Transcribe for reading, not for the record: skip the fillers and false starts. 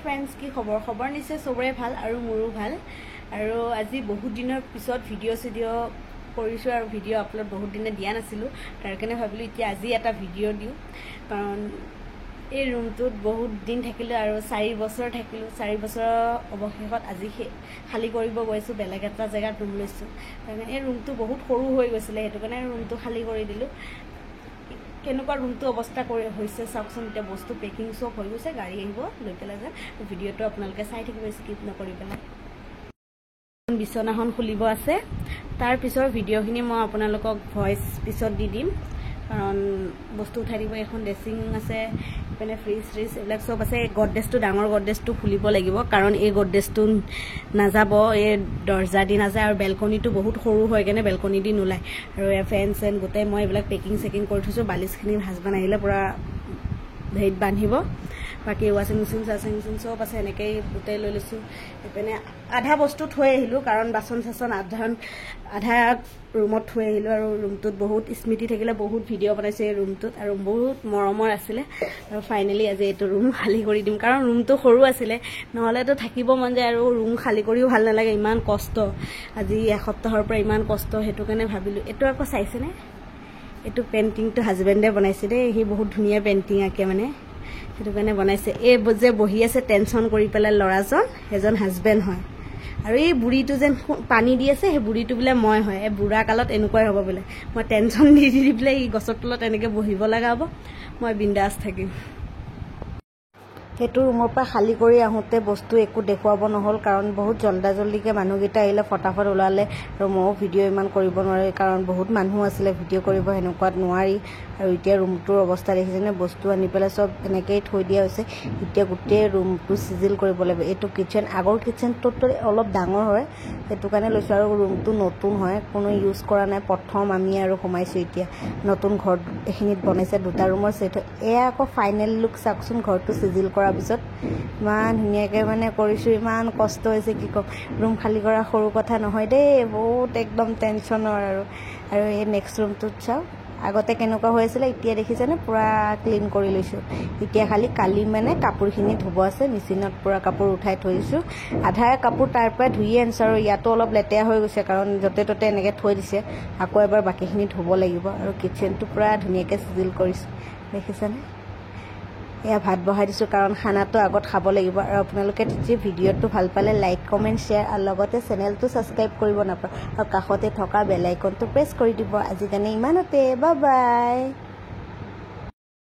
friends की खबर खबर निश्चय सबरे ভাল আৰু মোৰো ভাল আৰু আজি বহুত দিনৰ পিছত ভিডিঅ কৰিছো আৰু ভিডিঅ আপলোড বহুত দিনে দিয়া নাছিলো তাৰ কাৰণে ভাবিলো এতিয়া আজি এটা ভিডিঅ দিও কাৰণ এই ৰুমটোত বহুত দিন থাকিলো আৰু 4 বছৰ থাকিলো 4 বছৰ অৱশেষত আজি খালি কৰিব গৈছো বেলেগ এটা জায়গাত ৰুম লৈছো কাৰণ এই ৰুমটো বহুত সৰু হৈ গৈছিল হেতু কাৰণে ৰুমটো খালি কৰি দিলো কেনেকুৱা ৰুমটো অৱস্থা কৰি হৈছে চাওকচোন এতিয়া বস্তু পেকিং সব হৈ গৈছে গাড়ী আহিব লৈ পেলাই যে ভিডিঅটো আপোনালোকে চাই থাকিব স্কিপ নকৰি পেলাই বিছনাখন খুলিব আছে তাৰ পিছৰ ভিডিঅখিনি মই আপোনালোকক ভয়েস পিছত দি দিম কাৰণ বস্তু উঠাই দিব এখন ড্ৰেছিং আছে মানে ফ্ৰিজ এইবিলাক সব আছে গডৰেজটো ডাঙৰ গডৰেজটো খুলিব লাগিব কাৰণ এই গডৰেজটো নাযাব এই দৰ্জা দি নাযায় আৰু বেলকনিটো বহুত সৰু হয় কেনে বেলকনি দি নোলায় আৰু ফেন সেন গোটে মই এইবিলাক পেকিং কৰি থৈছো বালিশখিনি হাজবেণ্ড আহিলে পুৰা হেইত বান্ধিব বাকি ওয়াশিং মেচিন সব আছে এনেকৈ গোটে লৈ লৈছো এপেনে আধা বস্তু থৈ আহিলো কাৰণ বাসন সাসন আধা ৰুমত থৈ আহিলো আৰু ৰুমটোত বহুত স্মৃতি থাকিলে বহুত ভিডিঅ বনাইছে ৰুমটোত আৰু বহুত মৰমৰ আছিল আৰু ফাইনালি আজি এইটো ৰুম খালি কৰি দিম কাৰণ ৰুমটো সৰু আছিল নহলে তো থাকিব মন যায় আৰু ৰুম খালি কৰিও ভাল নালাগে ইমান কষ্ট আজি এসপ্তাহৰ পৰা ইমান কষ্ট হেতু কাৰণে ভাবিলো এটো আকৌ চাইছে নে এটো পেইন্টিংটো হাজবেণ্ডে বনাইছে দে হি বহুত ধুনিয়া পেইন্টিং আকে মানে হেতু কাৰণে বনাইছে এই যে বহি আছে টেনশন কৰি পেলাই লৰাজন এজন হাজবেণ্ড হয় আৰু এই বুঢ়ীটো যেন পানী দি আছে হে বুঢ়ীটো বলে মই হয় এই বুঢ়া কালত এনেকুৱাই হ'ব বলে মই টেনশন দি বলে এই গছৰ তলত এনেকৈ বহিব লগাব মই বিন্দাস থাকিম হেতু ৰুমৰ পৰা খালি কৰি আহোতে বস্তু একো দেখুৱাব নহল কাৰণ বহুত জলদাজলদিকে মানুহগিটা আহিলে ফটাফট ওলালে আৰু মই ভিডিঅ ইমান কৰিব নোৱাৰে কাৰণ বহুত মানুহ আছিল ভিডিঅ কৰিব হেনকুৱাত নোৱাৰি আৰু এতিয়া ৰুমটোৰ অৱস্থা দেখিছেনে বস্তু আনি পেলাই সব এনেকৈ থৈ দিয়া হৈছে এতিয়া গোটেই ৰুমটো সিজিল কৰিব লাগিব এটো কিচেন আগৰ কিচেনটো অলপ ডাঙৰ হয় হেতু কাৰণে লৈছো আৰু ৰুমটো নতুন হয় কোনো ইউজ কৰা নাই প্ৰথম আমি আৰু সোমাইছো এতিয়া নতুন ঘৰ এখিনিত বনাইছে দুটা ৰুমৰ সেট এয়া আকৌ ফাইনেল লুক চাকচোন ঘৰটো সিজিল কৰাৰ পিছত ইমান ধুনিয়াকে মানে কৰিছো ইমান কষ্ট হৈছে কি কম ৰুম খালি কৰা সৰু কথা নহয় দেই বহুত একদম টেনশনৰ আৰু এই নেক্সট ৰুমটোত চাও আগতে কেনেকুৱা হৈছিল এতিয়া দেখিছেনে পুৰা ক্লিন কৰি লৈছো এতিয়া খালি কালি মানে কাপোৰখিনি ধুব আছে মেচিনত পুৰা কাপোৰ উঠাই থৈছো আধা কাপোৰ তাৰ পৰা ধুইয়ে আনছো আৰু ইয়াতো অলপ লেতেৰা হৈ গৈছে কাৰণ যতে ততে এনেকৈ থৈ দিছে আকৌ এবাৰ বাকিখিনি ধুব লাগিব আৰু কিচেনটো পুৰা ধুনিয়াকে সিজিল কৰিছো দেখিছেনে এয়া ভাত বহাই দিছো কাৰণ খানাটো আগত খাব লাগিব আৰু আপোনালোকে যদি ভিডিঅটো ভাল পালে লাইক কমেন্ট শেয়াৰ আৰু লগতে চেনেলটো সাবস্ক্ৰাইব কৰিব নাপাহৰিব আৰু কাষতে থকা বেল আইকনটো প্ৰেছ কৰি দিব আজি কাৰণে ইমানতে বাই বাই